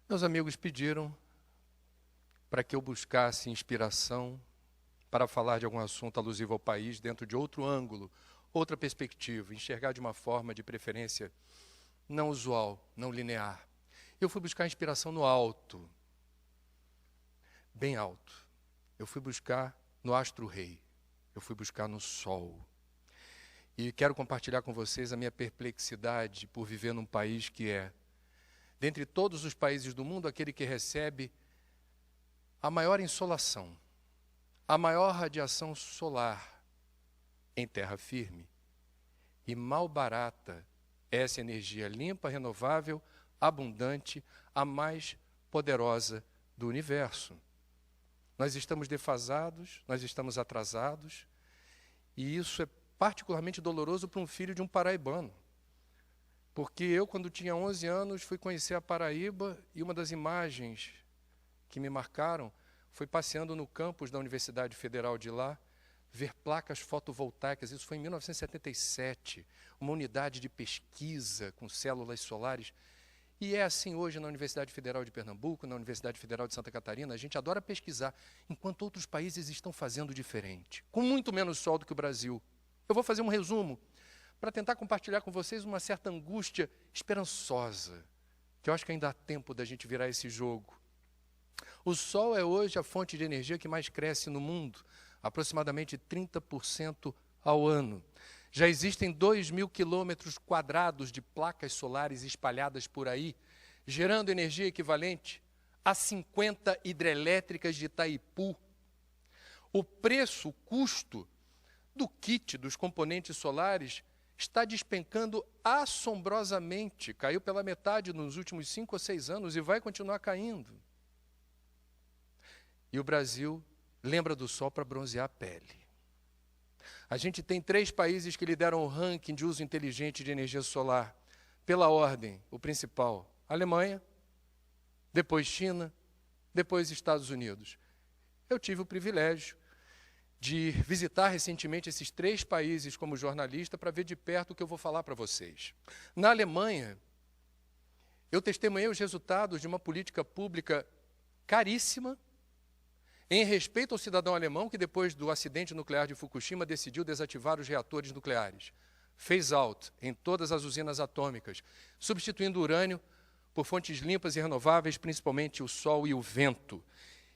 Meus amigos pediram para que eu buscasse inspiração para falar de algum assunto alusivo ao país dentro de outro ângulo, outra perspectiva, enxergar de uma forma de preferência não usual, não linear. Eu fui buscar inspiração no alto, bem alto. Eu fui buscar no astro-rei, eu fui buscar no sol. E quero compartilhar com vocês a minha perplexidade por viver num país que é, dentre todos os países do mundo, aquele que recebe a maior insolação, a maior radiação solar em terra firme. E mal barata essa energia limpa, renovável, abundante, a mais poderosa do universo. Nós estamos defasados, nós estamos atrasados, e isso é particularmente doloroso para um filho de um paraibano. Porque eu, quando tinha 11 anos, fui conhecer a Paraíba e uma das imagens que me marcaram foi passeando no campus da Universidade Federal de lá, ver placas fotovoltaicas. Isso foi em 1977, uma unidade de pesquisa com células solares. E é assim hoje na Universidade Federal de Pernambuco, na Universidade Federal de Santa Catarina. A gente adora pesquisar, enquanto outros países estão fazendo diferente, com muito menos sol do que o Brasil. Eu vou fazer um resumo para tentar compartilhar com vocês uma certa angústia esperançosa, que eu acho que ainda há tempo da gente virar esse jogo. O sol é hoje a fonte de energia que mais cresce no mundo, aproximadamente 30% ao ano. Já existem 2.000 quilômetros quadrados de placas solares espalhadas por aí, gerando energia equivalente a 50 hidrelétricas de Itaipu. O preço, o custo do kit dos componentes solares está despencando assombrosamente. Caiu pela metade nos últimos 5 ou 6 anos e vai continuar caindo. E o Brasil lembra do sol para bronzear a pele. A gente tem 3 países que lideram o ranking de uso inteligente de energia solar. Pela ordem, o principal, Alemanha, depois China, depois Estados Unidos. Eu tive o privilégio de visitar recentemente esses 3 países como jornalista para ver de perto o que eu vou falar para vocês. Na Alemanha, eu testemunhei os resultados de uma política pública caríssima, em respeito ao cidadão alemão que, depois do acidente nuclear de Fukushima, decidiu desativar os reatores nucleares. Phase out em todas as usinas atômicas, substituindo o urânio por fontes limpas e renováveis, principalmente o sol e o vento.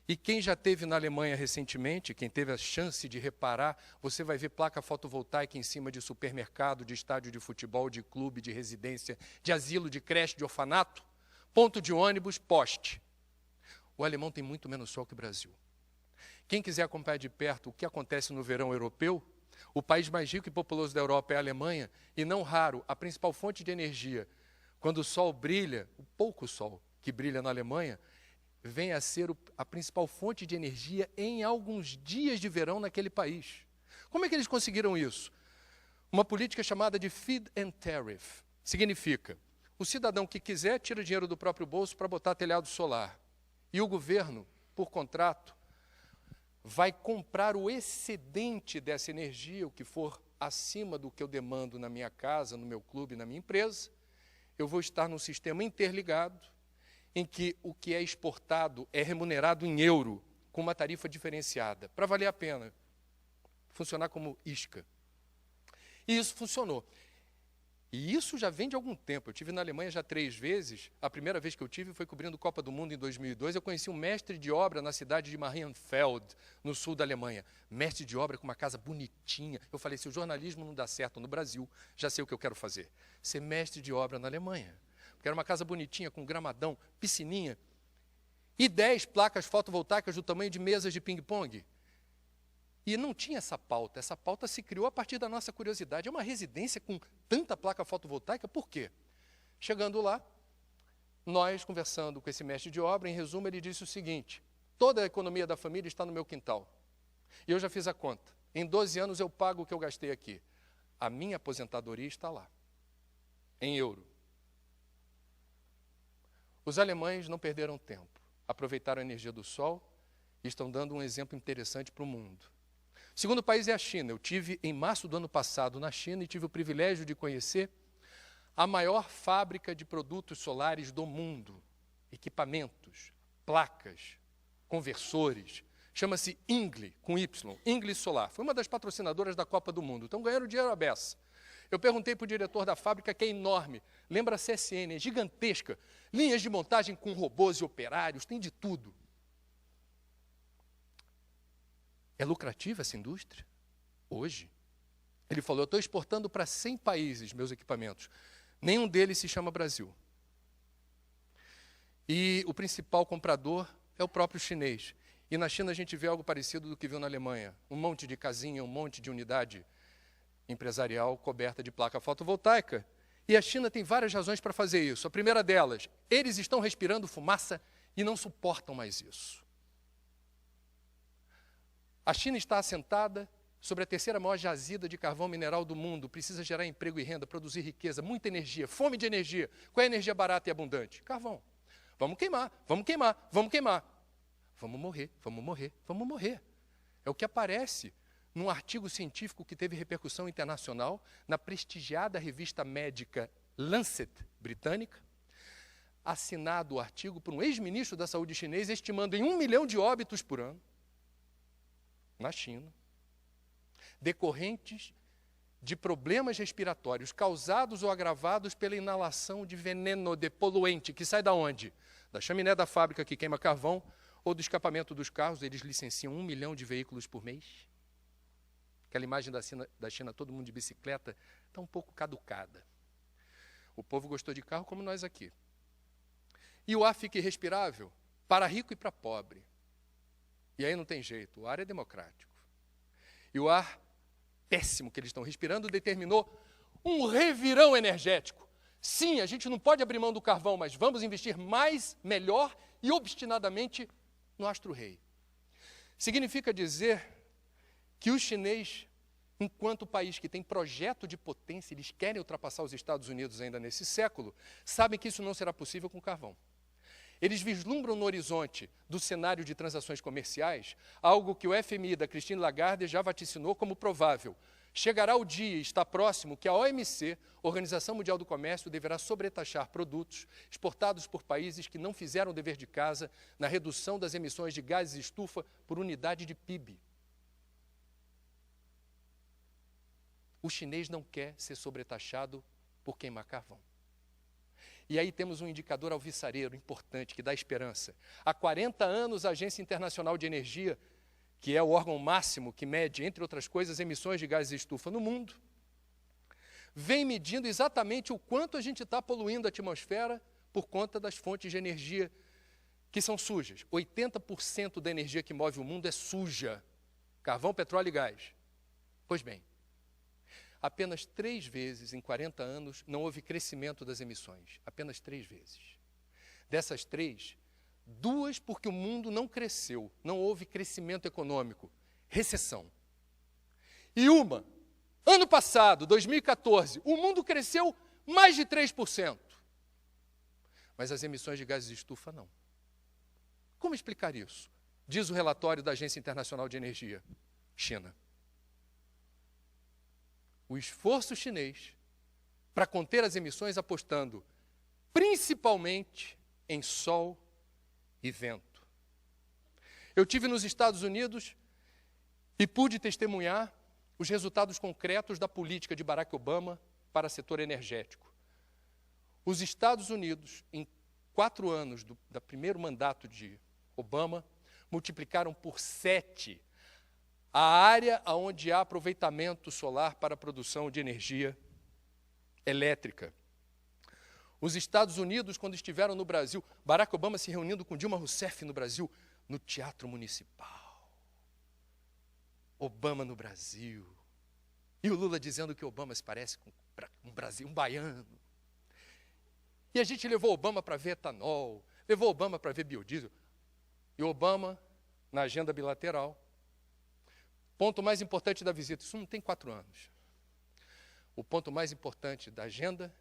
E quem já esteve na Alemanha recentemente, quem teve a chance de reparar, você vai ver placa fotovoltaica em cima de supermercado, de estádio de futebol, de clube, de residência, de asilo, de creche, de orfanato, ponto de ônibus, poste. O alemão tem muito menos sol que o Brasil. Quem quiser acompanhar de perto o que acontece no verão europeu, o país mais rico e populoso da Europa é a Alemanha, e não raro, a principal fonte de energia, quando o sol brilha, o pouco sol que brilha na Alemanha, vem a ser a principal fonte de energia em alguns dias de verão naquele país. Como é que eles conseguiram isso? Uma política chamada de feed and tariff. Significa, o cidadão que quiser tira dinheiro do próprio bolso para botar telhado solar. E o governo, por contrato, vai comprar o excedente dessa energia, o que for acima do que eu demando na minha casa, no meu clube, na minha empresa. Eu vou estar num sistema interligado, em que o que é exportado é remunerado em euro, com uma tarifa diferenciada, para valer a pena, funcionar como isca. E isso funcionou. E isso já vem de algum tempo. Eu estive na Alemanha já 3 vezes. A primeira vez que eu tive foi cobrindo Copa do Mundo em 2002. Eu conheci um mestre de obra na cidade de Marienfeld, no sul da Alemanha. Mestre de obra com uma casa bonitinha. Eu falei, se o jornalismo não dá certo no Brasil, já sei o que eu quero fazer. Ser mestre de obra na Alemanha. Porque era uma casa bonitinha, com gramadão, piscininha. E 10 placas fotovoltaicas do tamanho de mesas de ping-pong. E não tinha essa pauta se criou a partir da nossa curiosidade. É uma residência com tanta placa fotovoltaica, por quê? Chegando lá, nós conversando com esse mestre de obra, em resumo, ele disse o seguinte, toda a economia da família está no meu quintal. E eu já fiz a conta. Em 12 anos eu pago o que eu gastei aqui. A minha aposentadoria está lá, em euro. Os alemães não perderam tempo, aproveitaram a energia do sol e estão dando um exemplo interessante para o mundo. O segundo país é a China. Eu tive em março do ano passado na China e tive o privilégio de conhecer a maior fábrica de produtos solares do mundo. equipamentos, placas, conversores. Chama-se Ingle, com Y, Ingle Solar. Foi uma das patrocinadoras da Copa do Mundo. Então ganharam dinheiro à beça. Eu perguntei para o diretor da fábrica, que é enorme, lembra a CSN, é gigantesca, linhas de montagem com robôs e operários, tem de tudo. É lucrativa essa indústria? Hoje? Ele falou, eu estou exportando para 100 países meus equipamentos. Nenhum deles se chama Brasil. E o principal comprador é o próprio chinês. E na China a gente vê algo parecido do que viu na Alemanha. Um monte de casinha, um monte de unidade empresarial coberta de placa fotovoltaica. E a China tem várias razões para fazer isso. A primeira delas, eles estão respirando fumaça e não suportam mais isso. A China está assentada sobre a terceira maior jazida de carvão mineral do mundo, precisa gerar emprego e renda, produzir riqueza, muita energia, fome de energia. Qual é a energia barata e abundante? Carvão. Vamos queimar, vamos queimar, vamos queimar. Vamos morrer, vamos morrer, vamos morrer. É o que aparece num artigo científico que teve repercussão internacional na prestigiada revista médica Lancet britânica, assinado o artigo por um ex-ministro da saúde chinês, estimando em 1 milhão de óbitos por ano na China, decorrentes de problemas respiratórios causados ou agravados pela inalação de veneno, de poluente, que sai da onde? Da chaminé da fábrica que queima carvão ou do escapamento dos carros. Eles licenciam 1 milhão de veículos por mês. Aquela imagem da China, todo mundo de bicicleta, está um pouco caducada. O povo gostou de carro como nós aqui. E o ar fica irrespirável para rico e para pobre. E aí não tem jeito, o ar é democrático. E o ar péssimo que eles estão respirando determinou um revirão energético. Sim, a gente não pode abrir mão do carvão, mas vamos investir mais, melhor e obstinadamente no astro-rei. Significa dizer que o chinês, enquanto país que tem projeto de potência, eles querem ultrapassar os Estados Unidos ainda nesse século, sabem que isso não será possível com carvão. Eles vislumbram no horizonte do cenário de transações comerciais algo que o FMI da Christine Lagarde já vaticinou como provável. Chegará o dia, está próximo, que a OMC, Organização Mundial do Comércio, deverá sobretaxar produtos exportados por países que não fizeram o dever de casa na redução das emissões de gases de estufa por unidade de PIB. O chinês não quer ser sobretaxado por queimar carvão. E aí temos um indicador alvissareiro importante que dá esperança. Há 40 anos, a Agência Internacional de Energia, que é o órgão máximo que mede, entre outras coisas, emissões de gases de estufa no mundo, vem medindo exatamente o quanto a gente está poluindo a atmosfera por conta das fontes de energia que são sujas. 80% da energia que move o mundo é suja. Carvão, petróleo e gás. Pois bem, apenas 3 vezes em 40 anos não houve crescimento das emissões. Apenas 3 vezes. Dessas 3, 2 porque o mundo não cresceu, não houve crescimento econômico, recessão. E uma, ano passado, 2014, o mundo cresceu mais de 3%. Mas as emissões de gases de estufa não. Como explicar isso? Diz o relatório da Agência Internacional de Energia, China. O esforço chinês para conter as emissões apostando principalmente em sol e vento. Eu tive nos Estados Unidos e pude testemunhar os resultados concretos da política de Barack Obama para o setor energético. Os Estados Unidos, em 4 anos do primeiro mandato de Obama, multiplicaram por 7 a área onde há aproveitamento solar para a produção de energia elétrica. Os Estados Unidos, quando estiveram no Brasil, Barack Obama se reunindo com Dilma Rousseff no Brasil, no Teatro Municipal. Obama no Brasil. E o Lula dizendo que Obama se parece com um baiano. E a gente levou Obama para ver etanol, levou Obama para ver biodiesel. E Obama, na agenda bilateral, ponto mais importante da visita, isso não tem 4 anos. O ponto mais importante da agenda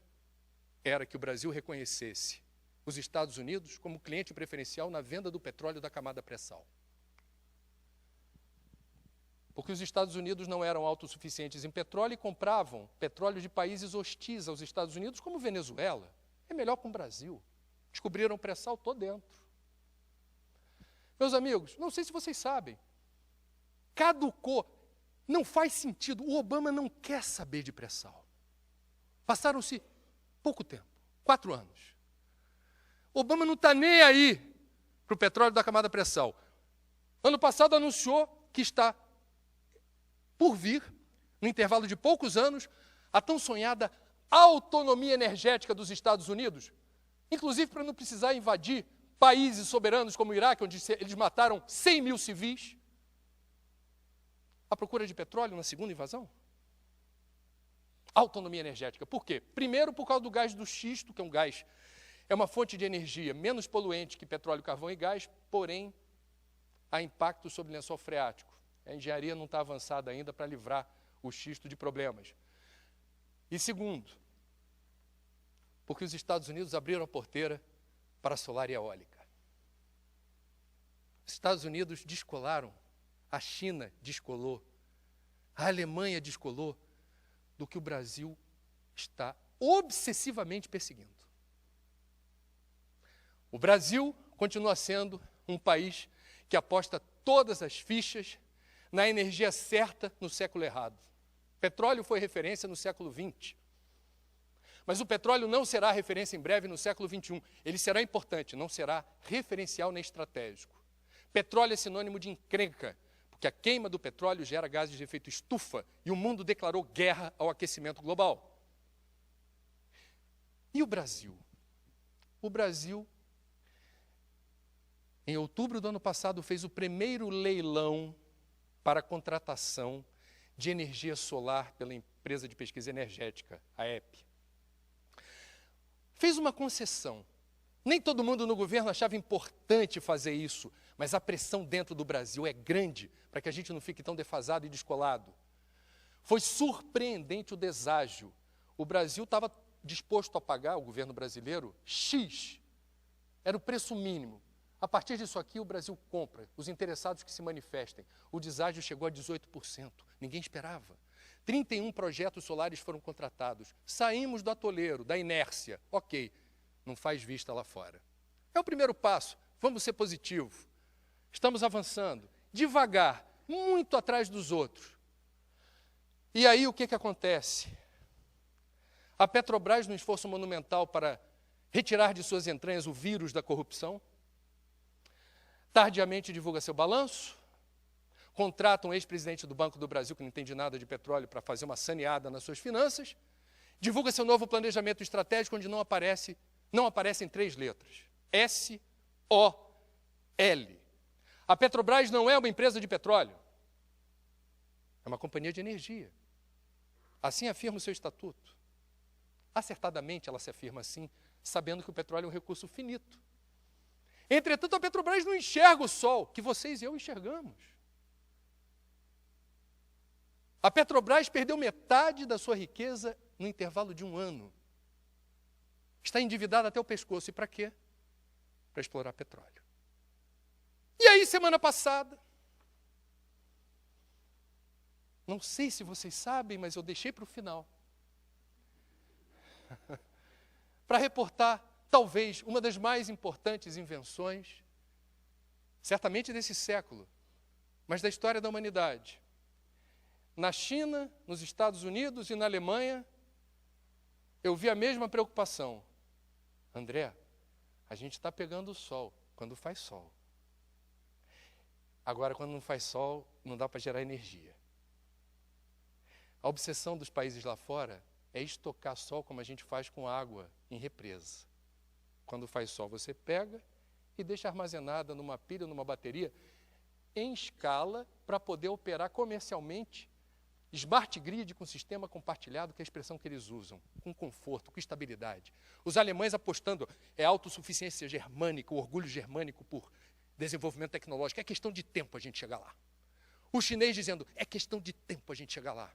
era que o Brasil reconhecesse os Estados Unidos como cliente preferencial na venda do petróleo da camada pré-sal. Porque os Estados Unidos não eram autossuficientes em petróleo e compravam petróleo de países hostis aos Estados Unidos, como Venezuela. É melhor com o Brasil. Descobriram o pré-sal, estou dentro. Meus amigos, não sei se vocês sabem, caducou, não faz sentido, o Obama não quer saber de pré-sal. Passaram-se pouco tempo, 4 anos. Obama não está nem aí para o petróleo da camada pré-sal. Ano passado anunciou que está por vir, no intervalo de poucos anos, a tão sonhada autonomia energética dos Estados Unidos, inclusive para não precisar invadir países soberanos como o Iraque, onde eles mataram 100 mil civis. A procura de petróleo na segunda invasão? Autonomia energética. Por quê? Primeiro, por causa do gás do xisto, que é um gás, é uma fonte de energia menos poluente que petróleo, carvão e gás, porém, há impacto sobre o lençol freático. A engenharia não está avançada ainda para livrar o xisto de problemas. E segundo, porque os Estados Unidos abriram a porteira para a solar e eólica. Os Estados Unidos descolaram, a China descolou, a Alemanha descolou do que o Brasil está obsessivamente perseguindo. O Brasil continua sendo um país que aposta todas as fichas na energia certa no século errado. Petróleo foi referência no século XX. Mas o petróleo não será referência em breve no século XXI. Ele será importante, não será referencial nem estratégico. Petróleo é sinônimo de encrenca, porque a queima do petróleo gera gases de efeito estufa e o mundo declarou guerra ao aquecimento global. E o Brasil? O Brasil, em outubro do ano passado, fez o primeiro leilão para a contratação de energia solar pela empresa de pesquisa energética, a EPE. Fez uma concessão. Nem todo mundo no governo achava importante fazer isso, mas a pressão dentro do Brasil é grande para que a gente não fique tão defasado e descolado. Foi surpreendente o deságio. O Brasil estava disposto a pagar, o governo brasileiro, X. Era o preço mínimo. A partir disso aqui, o Brasil compra, os interessados que se manifestem. O deságio chegou a 18%, ninguém esperava. 31 projetos solares foram contratados. Saímos do atoleiro, da inércia. Ok, não faz vista lá fora. É o primeiro passo, vamos ser positivos. Estamos avançando, devagar, muito atrás dos outros. E aí o que acontece? A Petrobras, num esforço monumental para retirar de suas entranhas o vírus da corrupção, tardiamente divulga seu balanço, contrata um ex-presidente do Banco do Brasil, que não entende nada de petróleo, para fazer uma saneada nas suas finanças, divulga seu novo planejamento estratégico, onde não aparecem 3 letras. S-O-L. A Petrobras não é uma empresa de petróleo, é uma companhia de energia. Assim afirma o seu estatuto. Acertadamente ela se afirma assim, sabendo que o petróleo é um recurso finito. Entretanto, a Petrobras não enxerga o sol, que vocês e eu enxergamos. A Petrobras perdeu metade da sua riqueza no intervalo de 1 ano. Está endividada até o pescoço. E para quê? Para explorar petróleo. E aí, semana passada, não sei se vocês sabem, mas eu deixei para o final, para reportar, talvez, uma das mais importantes invenções, certamente desse século, mas da história da humanidade. Na China, nos Estados Unidos e na Alemanha, eu vi a mesma preocupação. André, a gente está pegando o sol quando faz sol. Agora, quando não faz sol, não dá para gerar energia. A obsessão dos países lá fora é estocar sol como a gente faz com água em represa. Quando faz sol, você pega e deixa armazenada numa pilha, numa bateria, em escala, para poder operar comercialmente smart grid com sistema compartilhado, que é a expressão que eles usam, com conforto, com estabilidade. Os alemães apostando, é autossuficiência germânica, o orgulho germânico por desenvolvimento tecnológico, é questão de tempo a gente chegar lá. O chinês dizendo, é questão de tempo a gente chegar lá.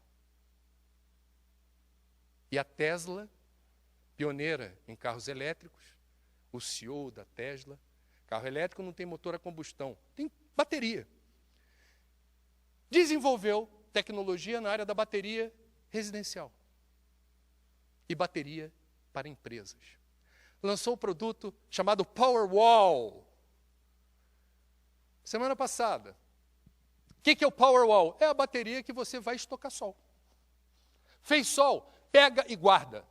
E a Tesla, pioneira em carros elétricos, o CEO da Tesla, carro elétrico não tem motor a combustão, tem bateria. Desenvolveu tecnologia na área da bateria residencial e bateria para empresas. lançou um produto chamado Powerwall. Semana passada. O que é o Powerwall? É a bateria que você vai estocar sol. Fez sol, pega e guarda.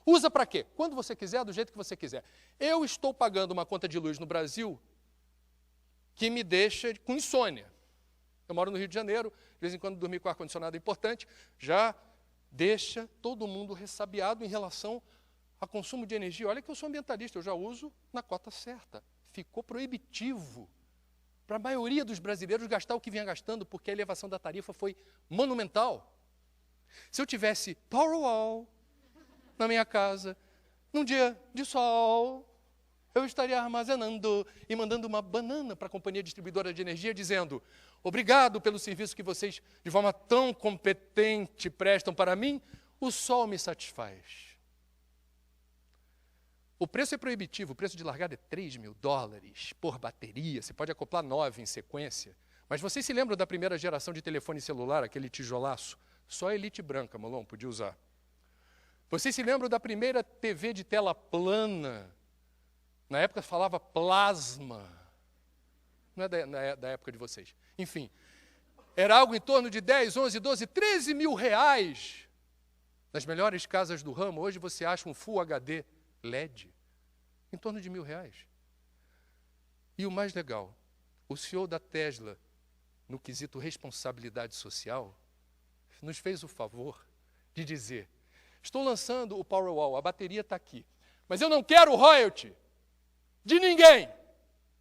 Usa para quê? Quando você quiser, do jeito que você quiser. Eu estou pagando uma conta de luz no Brasil que me deixa com insônia. Eu moro no Rio de Janeiro, de vez em quando dormir com ar-condicionado é importante, já deixa todo mundo ressabiado em relação a consumo de energia. Olha que eu sou ambientalista, eu já uso na cota certa. Ficou proibitivo para a maioria dos brasileiros gastar o que vinha gastando, porque a elevação da tarifa foi monumental. Se eu tivesse Powerwall na minha casa, num dia de sol, eu estaria armazenando e mandando uma banana para a companhia distribuidora de energia, dizendo: obrigado pelo serviço que vocês, de forma tão competente, prestam para mim, o sol me satisfaz. O preço é proibitivo, o preço de largada é $3.000 por bateria, você pode acoplar 9 em sequência. Mas vocês se lembram da primeira geração de telefone celular, aquele tijolaço? Só a elite branca, Molon, podia usar. Vocês se lembram da primeira TV de tela plana? Na época falava plasma. Não é da época de vocês. Enfim, era algo em torno de 10, 11, 12, 13 mil reais. Nas melhores casas do ramo, hoje você acha um Full HD LED em torno de R$1.000. E o mais legal, o CEO da Tesla, no quesito responsabilidade social, nos fez o favor de dizer: estou lançando o Powerwall, a bateria está aqui, mas eu não quero royalty de ninguém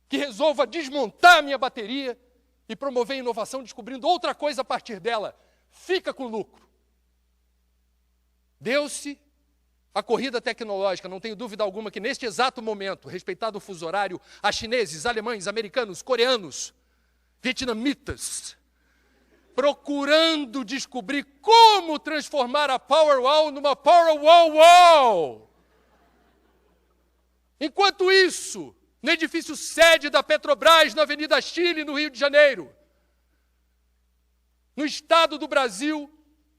que resolva desmontar a minha bateria e promover inovação descobrindo outra coisa a partir dela. Fica com lucro. Deu-se a corrida tecnológica, não tenho dúvida alguma que neste exato momento, respeitado o fuso horário, há chineses, alemães, americanos, coreanos, vietnamitas, procurando descobrir como transformar a Powerwall numa Powerwall. Enquanto isso, no edifício sede da Petrobras, na Avenida Chile, no Rio de Janeiro, no estado do Brasil,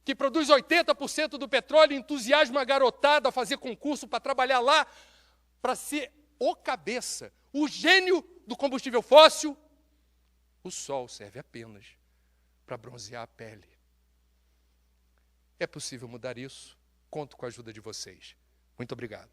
que produz 80% do petróleo, entusiasma a garotada a fazer concurso para trabalhar lá, para ser o cabeça, o gênio do combustível fóssil, o sol serve apenas para bronzear a pele. É possível mudar isso? Conto com a ajuda de vocês. Muito obrigado.